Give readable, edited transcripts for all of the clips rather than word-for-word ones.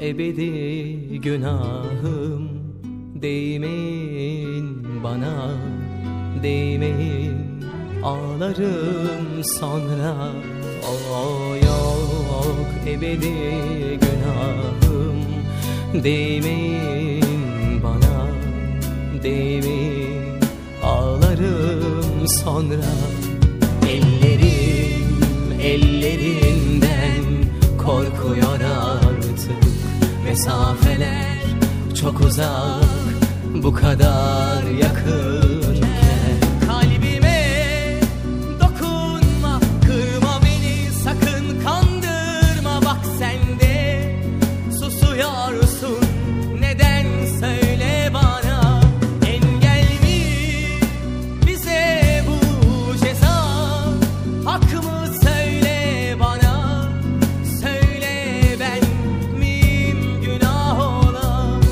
ebedi günahım. Değmeyin bana, değmeyin, ağlarım sonra. O yok ebedi günahım. Değmeyin bana, değmeyin, ağlarım sonra. Ellerim ellerinden korkuyor artık. Mesafeler çok uzak, bu kadar yakınken. Kalbime dokunma, kırma beni, sakın kandırma. Bak sen de susuyorsun, neden söyle bana. Engel mi bize bu ceza, hak mı söyle bana. Söyle ben miyim günah olan?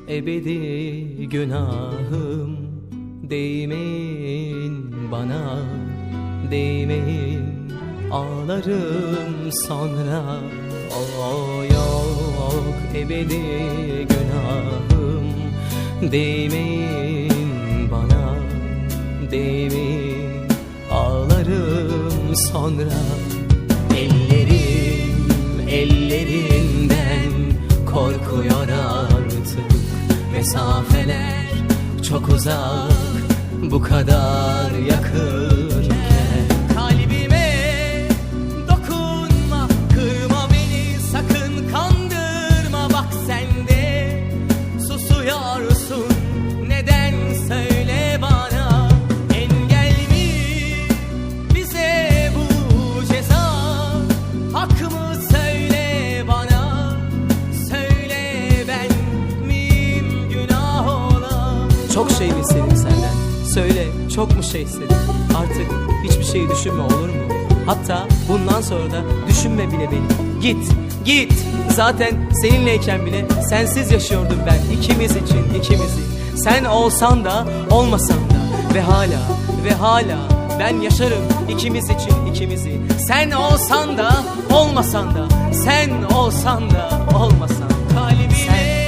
Ebedi günahım. Değmeyin bana, değmeyin, ağlarım sonra. O yok ebedi günahım. Değmeyin bana, değmeyin, ağlarım sonra. Ellerim ellerinden korkuyor artık. Mesafeler çok uzak, bu kadar yakınken. Kalbime dokunma, kırma beni, sakın kandırma. Bak sen de susuyorsun, neden söyle bana. Engel mi bize bu ceza, hak mı söyle bana. Söyle ben çok şey mi istedim senden? Söyle, çok mu şey istedim? Artık hiçbir şeyi düşünme, olur mu? Hatta bundan sonra da düşünme bile beni. Git, git. Zaten seninleyken bile sensiz yaşıyordum ben, ikimiz için, ikimizi. Sen olsan da olmasan da ve hala ben yaşarım ikimiz için, ikimizi. Sen olsan da olmasan da, sen olsan da olmasan da. Kalbime